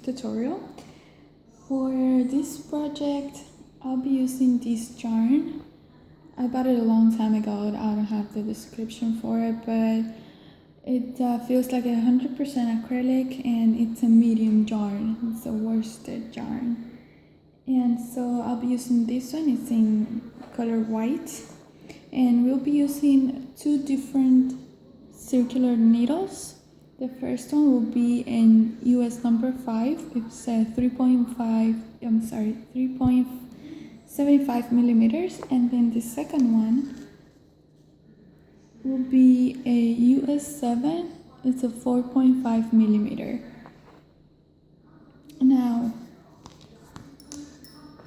tutorial. For this project, I'll be using this yarn. I bought it a long time ago. I don't have the description for it, but it feels like 100% acrylic, and it's a medium yarn. It's a worsted yarn. And so I'll be using this one. It's in color white. And we'll be using 2 different circular needles. The first one will be in US number 5. It's 3.75 millimeters. And then the second one will be a US 7. It's a 4.5 millimeter. Now,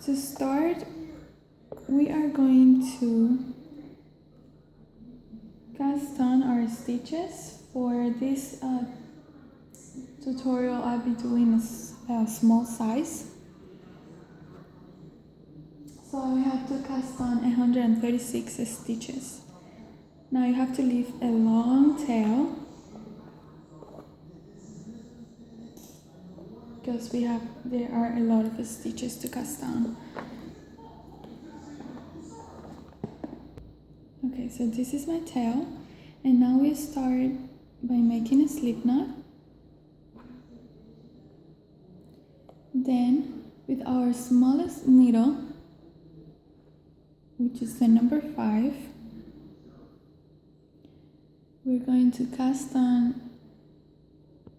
to start, we are going to cast on our stitches. For this tutorial, I'll be doing a small size. So we have to cast on 136 stitches. Now you have to leave a long tail because there are a lot of stitches to cast on. Okay, so this is my tail, and now we start by making a slip knot. Then with our smallest needle, which is the number 5, we're going to cast on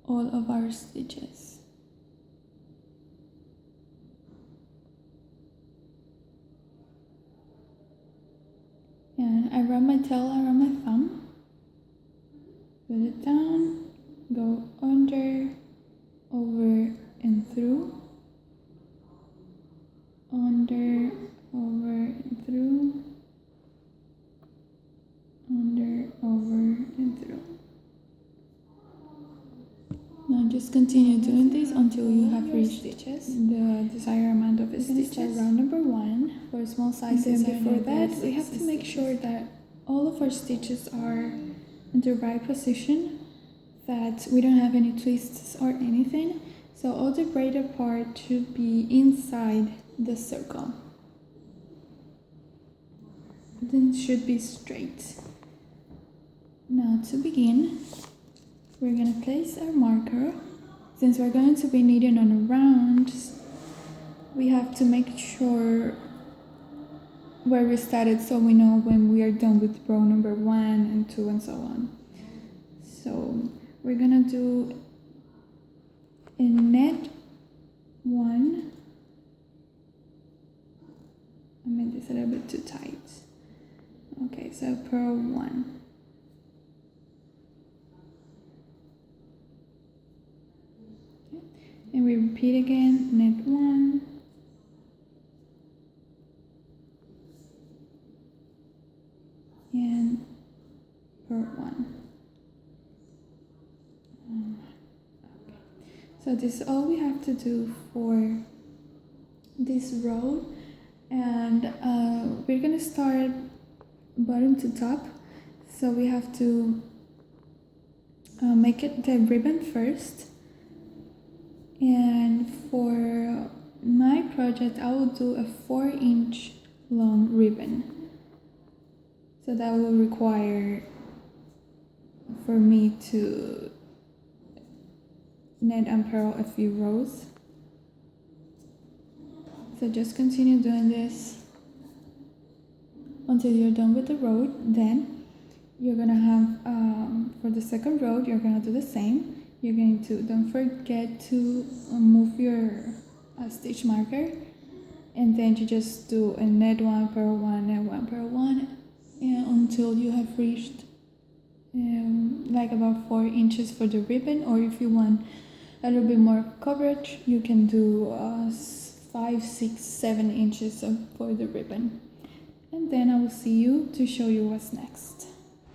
all of our stitches. And I run my tail around my thumb. Put it down, go under, over and through, under, over and through, under, over and through. Now just continue doing this until you have reached the desired amount of stitches. Round number 1 for small sizes. And before that, we have to make sure that all of our stitches are in the right position, that we don't have any twists or anything. So all the braided part should be inside the circle. Then it should be straight. Now to begin, we're going to place our marker. Since we're going to be knitting on a round, we have to make sure where we started so we know when we are done with row number 1 and 2 and so on. So we're gonna do a net 1. I made this a little bit too tight. Okay, so purl 1. Okay. And we repeat again, net 1. And purl 1. Okay. So this is all we have to do for this row, and we're gonna start bottom to top. So we have to make it the ribbon first, and for my project I will do a 4-inch long ribbon. So that will require for me to net and purl a few rows. So just continue doing this until you're done with the row. Then you're gonna have, for the second row, you're gonna do the same. You're going to, don't forget to move your stitch marker, and then you just do a net 1, purl 1, net 1, purl 1, until you have reached like about 4 inches for the ribbon. Or if you want a little bit more coverage, you can do 5, 6, 7 inches for the ribbon. And then I will see you to show you what's next.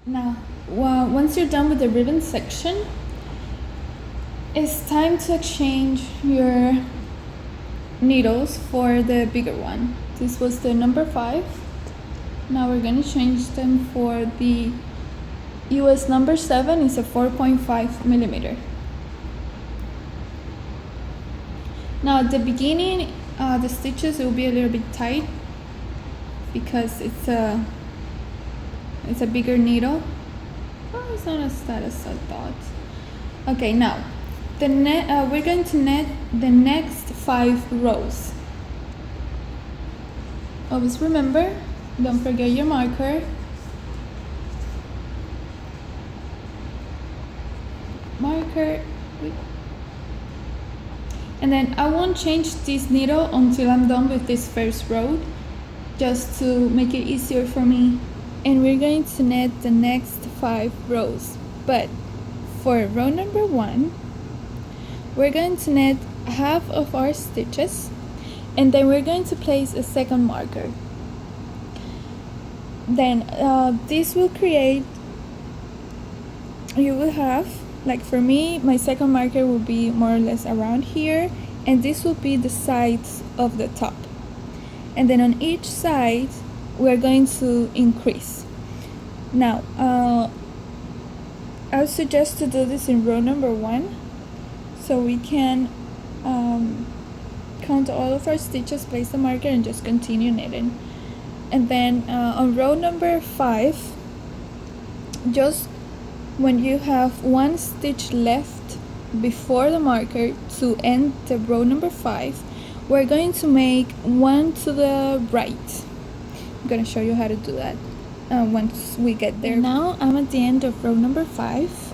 Now, once you're done with the ribbon section, it's time to exchange your needles for the bigger one. This was the number 5. Now we're going to change them for the US number 7. Is a 4.5 millimeter. Now at the beginning, the stitches will be a little bit tight because it's a bigger needle. Oh, it's not as tight as I thought. Okay, now we're going to net the next 5 rows. Always remember, don't forget your marker. And then I won't change this needle until I'm done with this first row, just to make it easier for me. And we're going to net the next 5 rows. But for row number 1, we're going to net half of our stitches, and then we're going to place a second marker. Then this will create, you will have, like for me, my second marker will be more or less around here, and this will be the sides of the top. And then on each side, we're going to increase. Now, I would suggest to do this in row number 1, so we can count all of our stitches, place the marker, and just continue knitting. And then on row number 5, just when you have 1 stitch left before the marker to end the row number 5, we're going to make 1 to the right. I'm gonna show you how to do that once we get there. Now I'm at the end of row number 5,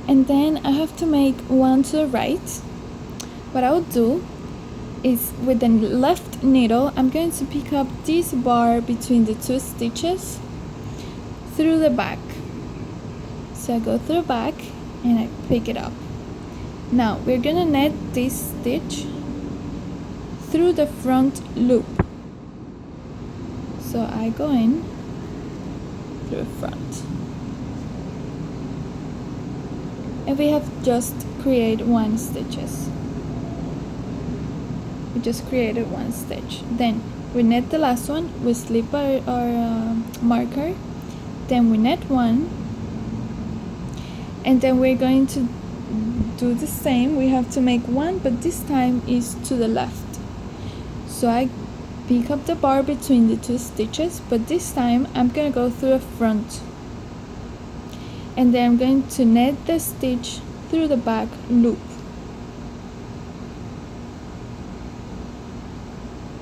and then I have to make 1 to the right. What I will do is, with the left needle, I'm going to pick up this bar between the 2 stitches through the back. So I go through the back and I pick it up. Now we're gonna net this stitch through the front loop. So I go in through the front. And we have just created 1 stitches. We just created 1 stitch. Then we net the last one, we slip our marker, then we net 1, and then we're going to do the same. We have to make 1, but this time is to the left. So I pick up the bar between the 2 stitches, but this time I'm gonna go through the front, and then I'm going to net the stitch through the back loop.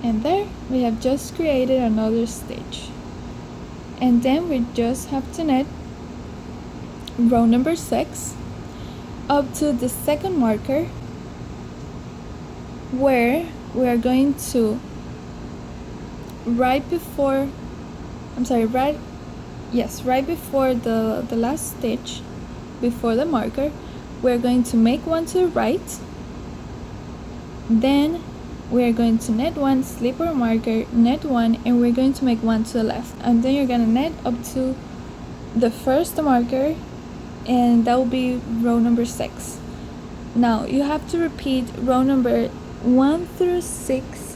And there we have just created another stitch. And then we just have to net row number 6 up to the second marker, where we are going to right before the last stitch before the marker, we're going to make 1 to the right, then we are going to net 1, slip our marker, net 1, and we're going to make 1 to the left, and then you're gonna net up to the first marker, and that will be row number 6. Now you have to repeat row number 1 through 6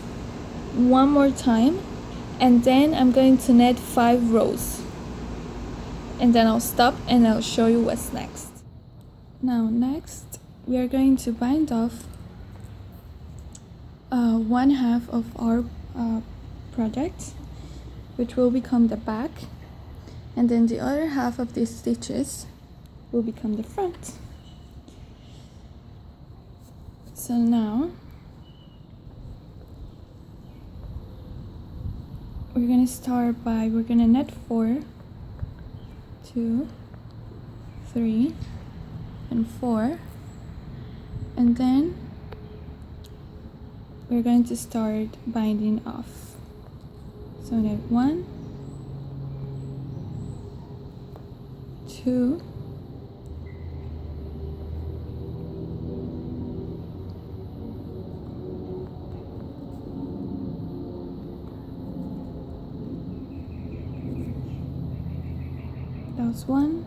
one more time, and then I'm going to net 5 rows, and then I'll stop and I'll show you what's next. Now next we are going to bind off 1/2 of our project, which will become the back, and then the other half of these stitches will become the front. So now we're gonna start by, we're gonna net 4, 2, 3, and 4, and then we're going to start binding off. So net 1, 2, 1,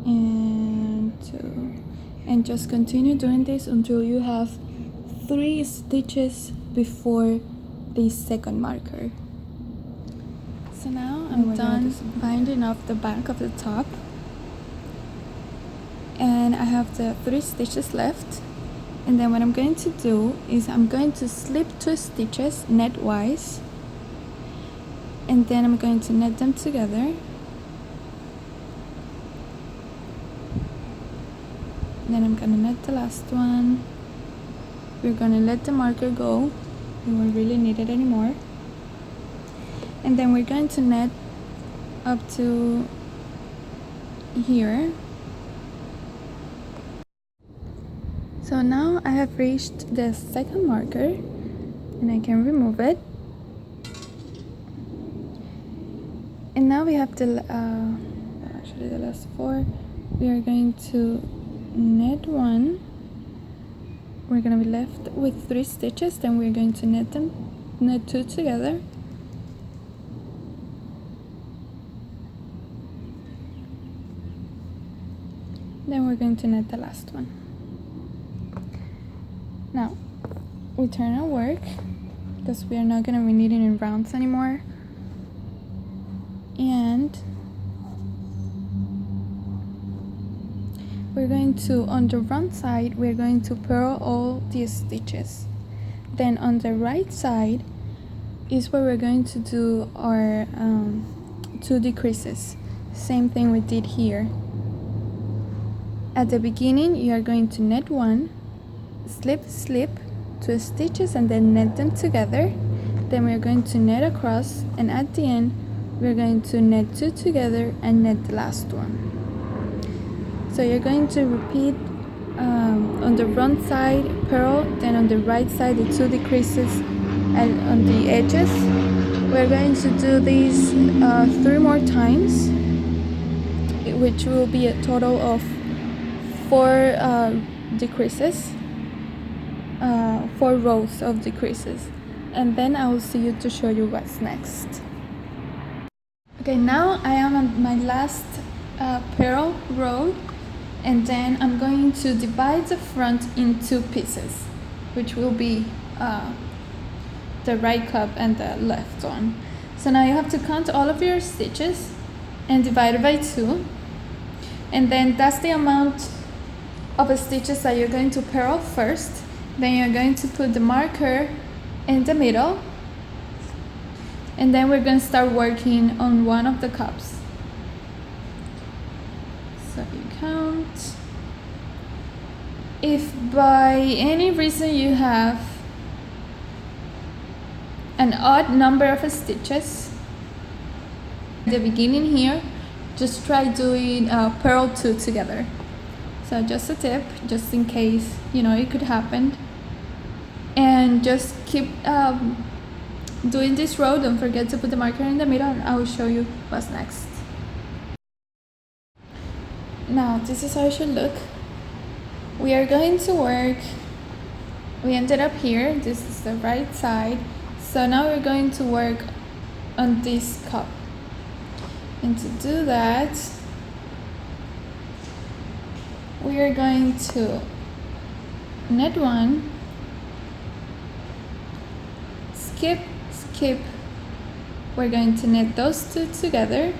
and 2, and just continue doing this until you have 3 stitches before the second marker. So now I'm done binding off the back of the top, and I have the 3 stitches left. And then what I'm going to do is I'm going to slip 2 stitches netwise, and then I'm going to knit them together. Then I'm gonna knit the last one. We're gonna let the marker go, we won't really need it anymore. And then we're going to knit up to here. So now I have reached the second marker, and I can remove it. And now we have the actually the last 4. We are going to knit 1. We're going to be left with 3 stitches, then we're going to knit 2 together. Then we're going to knit the last one. Now we turn our work, because we are not going to be knitting in rounds anymore. And we're going to, on the front side, we're going to purl all these stitches. Then on the right side is where we're going to do our 2 decreases. Same thing we did here. At the beginning, you are going to knit 1, slip 2 stitches, and then knit them together. Then we're going to knit across, and at the end we're going to knit 2 together and knit the last one. So you're going to repeat on the front side purl, then on the right side the 2 decreases, and on the edges we're going to do these 3 more times, which will be a total of 4 decreases, 4 rows of decreases. And then I will see you to show you what's next. Okay, now I am on my last purl row, and then I'm going to divide the front in 2 pieces, which will be the right cup and the left one. So now you have to count all of your stitches and divide it by 2, and then that's the amount of stitches that you're going to purl first. Then you're going to put the marker in the middle, and then we're going to start working on one of the cups. So you count. If by any reason you have an odd number of stitches at the beginning here, just try doing purl 2 together. So just a tip, just in case, it could happen. And just keep doing this row. Don't forget to put the marker in the middle, and I will show you what's next. Now this is how it should look. We are going to work, we ended up here, this is the right side. So now we're going to work on this cup. And to do that, we are going to knit 1, skip, we're going to knit those 2 together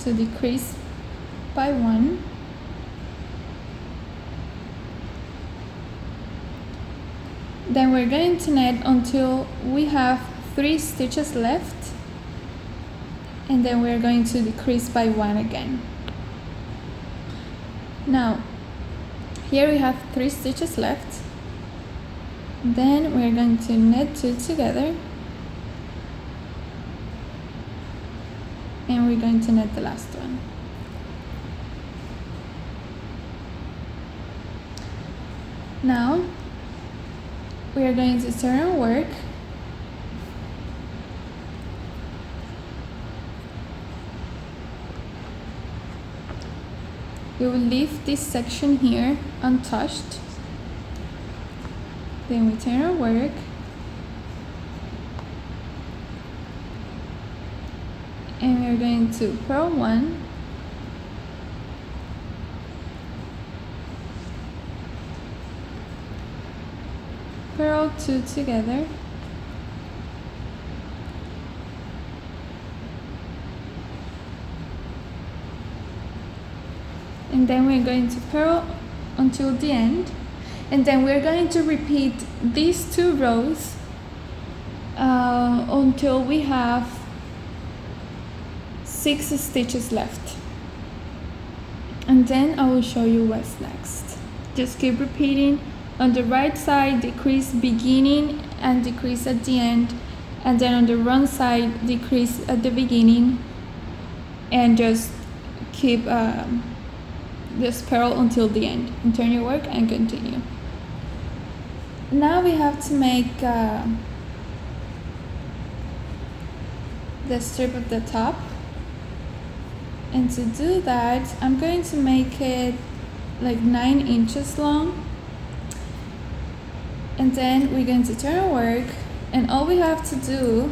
to decrease by 1, then we're going to knit until we have 3 stitches left, and then we're going to decrease by 1 again. Now here we have 3 stitches left, then we're going to knit 2 together, and we're going to knit the last one. Now we are going to turn our work, we will leave this section here untouched. Then we turn our work, and we're going to purl 1, purl 2 together, and then we're going to purl until the end, and then we're going to repeat these 2 rows until we have 6 stitches left, and then I will show you what's next. Just keep repeating. On the right side, decrease beginning and decrease at the end, and then on the wrong side, decrease at the beginning, and just keep just purl until the end, and turn your work and continue. Now we have to make the strip at the top, and to do that I'm going to make it like 9 inches long, and then we're going to turn our work, and all we have to do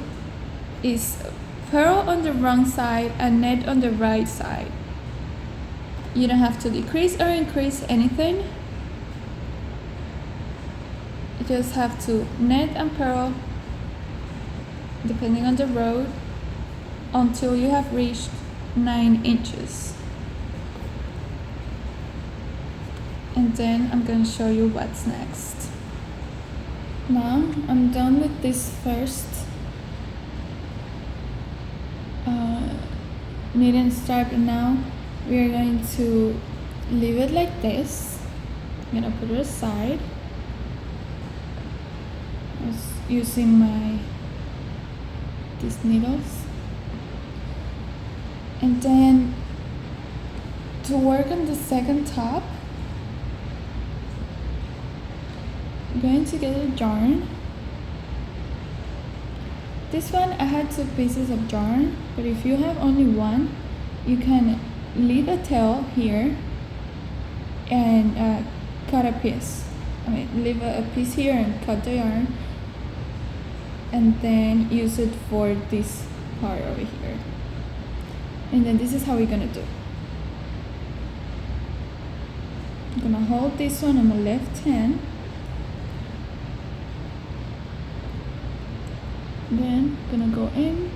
is purl on the wrong side and net on the right side. You don't have to decrease or increase anything. You just have to net and purl depending on the row until you have reached 9 inches. And then I'm going to show you what's next. Now I'm done with this first knit and stripe, and now we are going to leave it like this. I'm gonna put it aside. I was using these needles, and then to work on the second top, I'm going to get a yarn. This one I had 2 pieces of yarn, but if you have only one, you can leave a tail here and cut a piece. Leave a piece here and cut the yarn, and then use it for this part over here. And then this is how we're gonna do. I'm gonna hold this one on my left hand, then gonna go in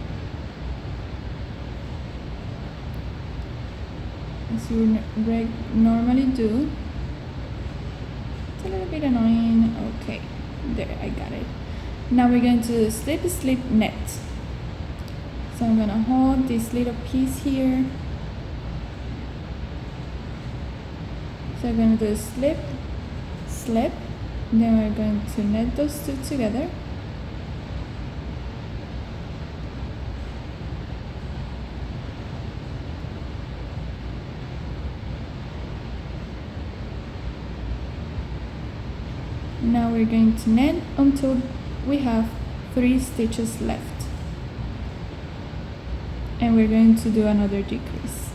as you normally do. It's a little bit annoying. Okay, there, I got it. Now we're going to slip, slip, net. So I'm gonna hold this little piece here. So I'm gonna do slip, slip, then we're going to net those 2 together. Now we're going to net until we have 3 stitches left, and we're going to do another decrease.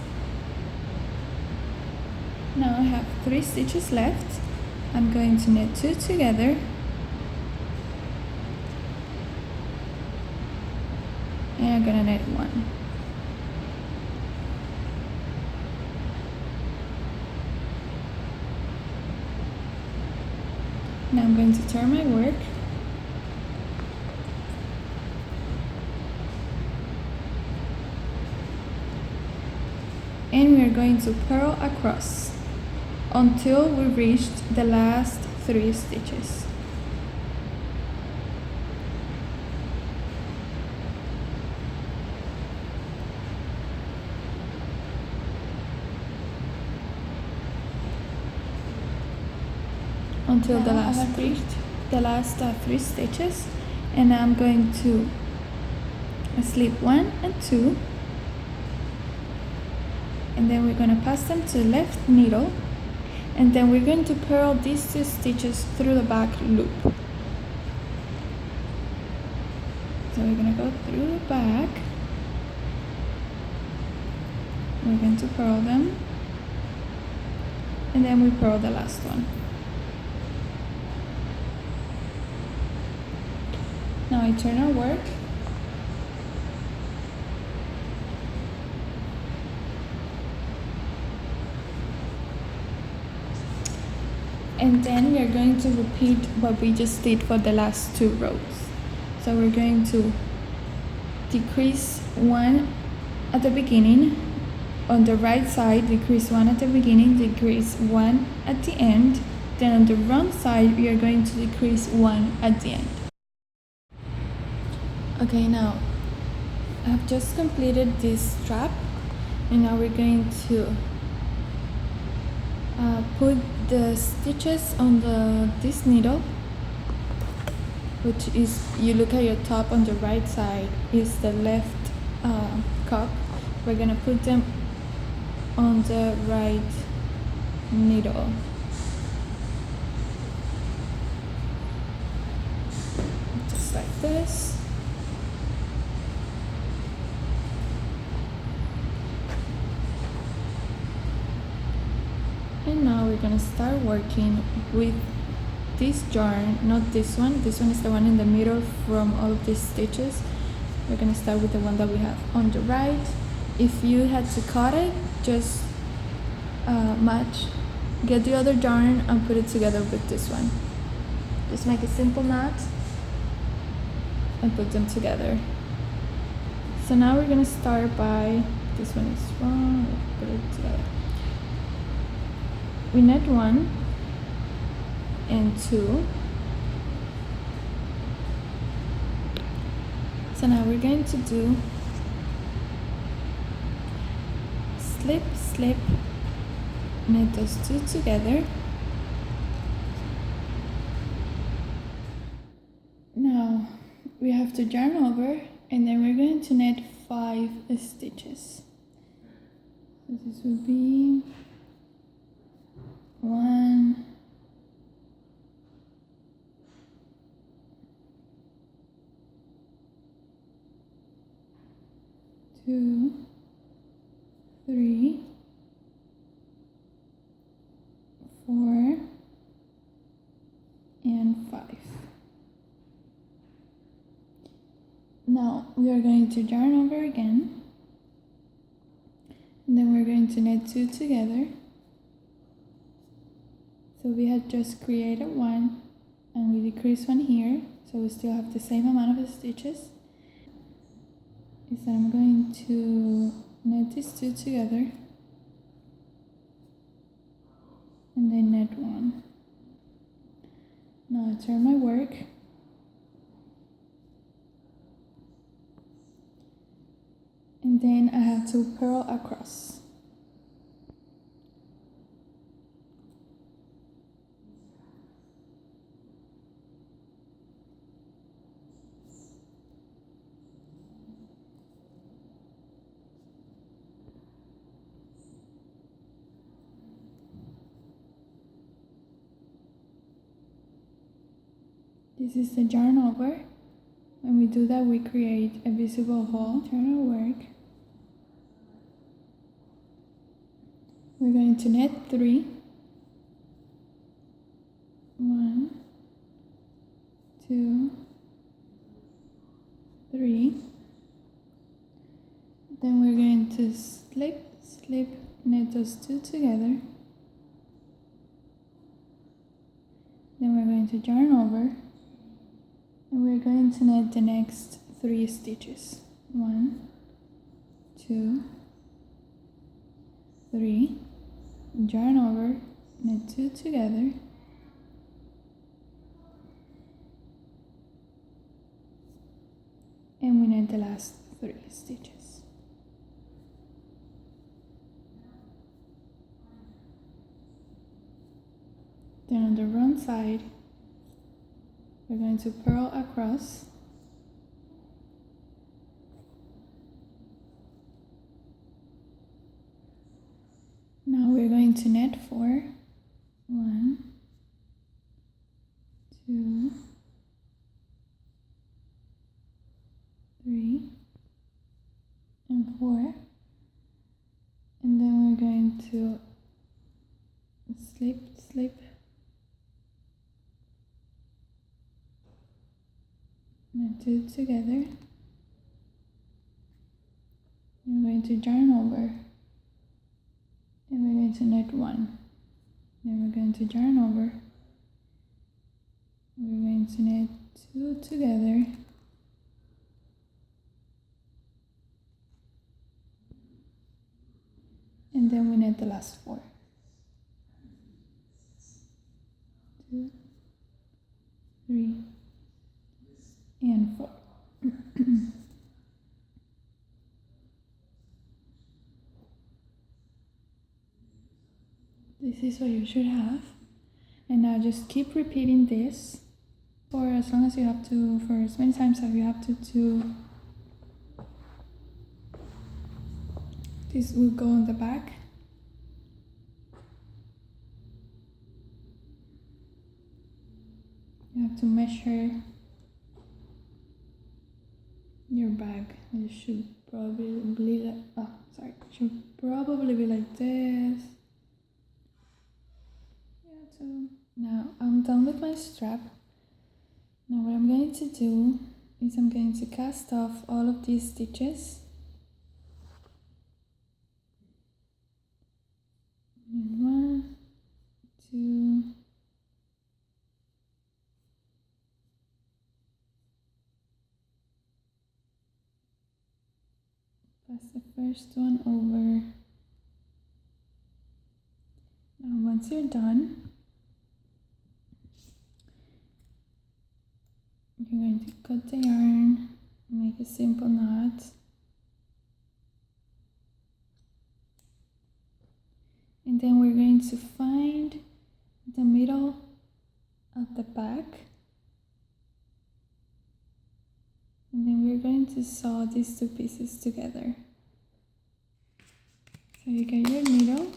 Now I have 3 stitches left. I'm going to knit 2 together, and I'm gonna knit 1. Now I'm going to turn my work, and we're going to purl across until we reached the last 3 stitches. Until the last I've reached the last 3 stitches, and I'm going to slip 1 and 2, and then we're going to pass them to the left needle, and then we're going to purl these 2 stitches through the back loop. So we're going to go through the back, we're going to purl them, and then we purl the last one. Now I turn our work, and then we are going to repeat what we just did for the last 2 rows. So we're going to decrease 1 at the beginning, on the right side, decrease 1 at the beginning, decrease 1 at the end. Then on the wrong side, we are going to decrease 1 at the end. Okay, now I've just completed this strap, and now we're going to put the stitches on this needle, which is, you look at your top on the right side is the left cup. We're gonna put them on the right needle. Just like this. And now we're gonna start working with this yarn, not this one. This one is the one in the middle from all of these stitches. We're gonna start with the one that we have on the right. If you had to cut it, just get the other yarn and put it together with this one. Just make a simple knot and put them together. So now we're gonna start by, this one is wrong, put it together. We knit 1 and 2. So now we're going to do slip, slip, knit those 2 together. Now we have to yarn over, and then we're going to knit 5 stitches. So this will be 1, 2, 3, 4, and 5. Now we are going to yarn over again, and then we're going to knit 2 together. So we had just created 1 and we decrease 1 here, so we still have the same amount of stitches. Is that I'm going to knit these 2 together and then knit 1. Now I turn my work, and then I have to purl across. This is the yarn over. When we do that, we create a visible hole. Turn our work. We're going to knit 3. 1, 2, 3. Then we're going to slip, slip, knit those 2 together. Then we're going to yarn over, and we're going to knit the next 3 stitches. 1, 2, 3, yarn over, knit 2 together, and we knit the last 3 stitches. Then on the wrong side, we're going to purl across. Now we're going to knit 4. 1, 2, 3, and 4. And then we're going to slip, slip, knit 2 together. We're going to yarn over, and we're going to knit 1. Then we're going to yarn over, we're going to knit 2 together, and then we need the last 4. 2, 3, and 4. This is what you should have, and now just keep repeating this for as long as you have to, for as many times as you have to do. This will go on the back. You have to measure your bag. It should probably be like, should probably be like this. Now I'm done with my strap. Now what I'm going to do is I'm going to cast off all of these stitches. And 1, 2, pass the first one over. Now once you're done, you're going to cut the yarn, make a simple knot, and then we're going to find the middle of the back, and then we're going to sew these 2 pieces together. So you get your needle,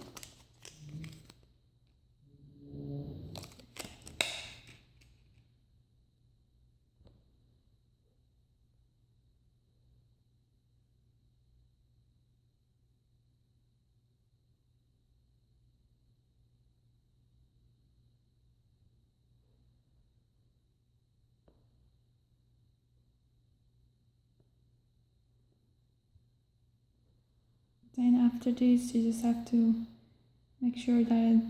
then after this you just have to make sure that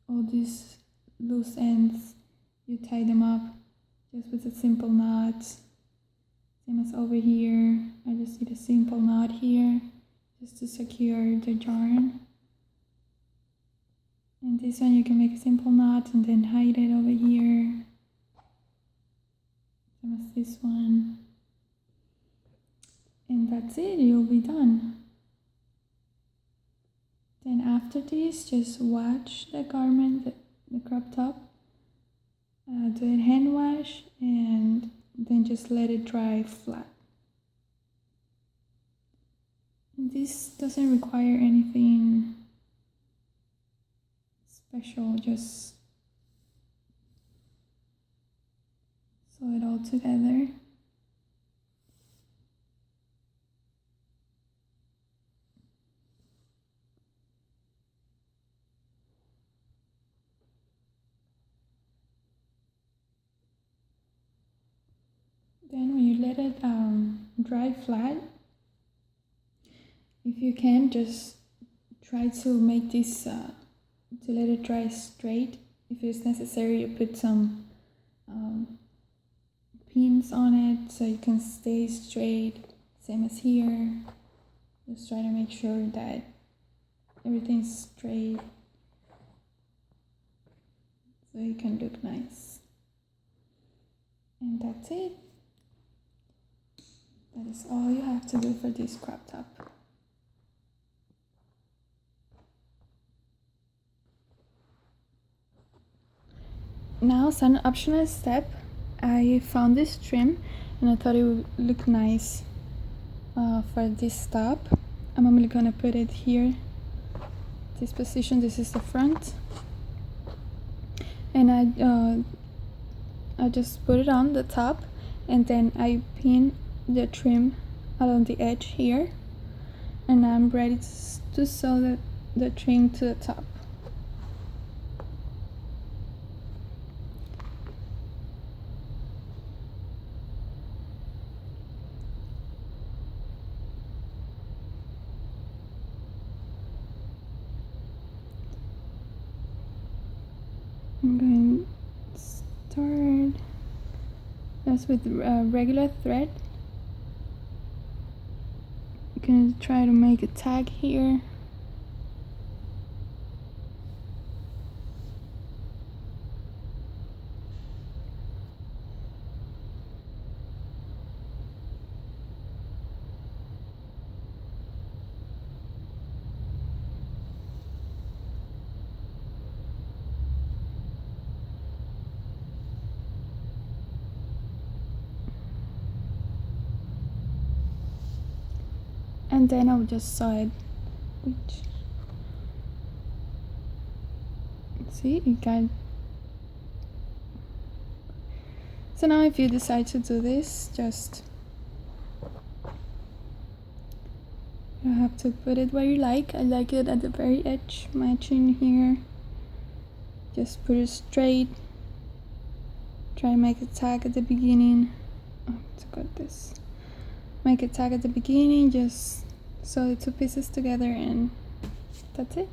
all these loose ends, you tie them up just with a simple knot. Same as over here, I just did a simple knot here just to secure the yarn. And this one you can make a simple knot and then hide it over here. Same as this one. And that's it, you'll be done. Then after this, just wash the garment, the crop top, do a hand wash, and then just let it dry flat. And this doesn't require anything special, just sew it all together. Then when you let it dry flat, if you can, just try to make this, to let it dry straight. If it's necessary, you put some pins on it so you can stay straight, same as here. Just try to make sure that everything's straight so you can look nice. And that's it. That is all you have to do for this crop top. Now, as an optional step, I found this trim and I thought it would look nice for this top. I'm only gonna put it here, this position. This is the front, and I just put it on the top, and then I pin the trim along the edge here, and I'm ready to sew the trim to the top. I'm going to start just with regular thread. I'm going to try to make a tag here. and then I'll just sew it. Which, see, it got. So now if you decide to do this, just you have to put it where you like. I like it at the very edge, matching here. Just put it straight. Try and make a tag at the beginning. Oh, it's got this. Make a tag at the beginning, just sew the two pieces together, and that's it.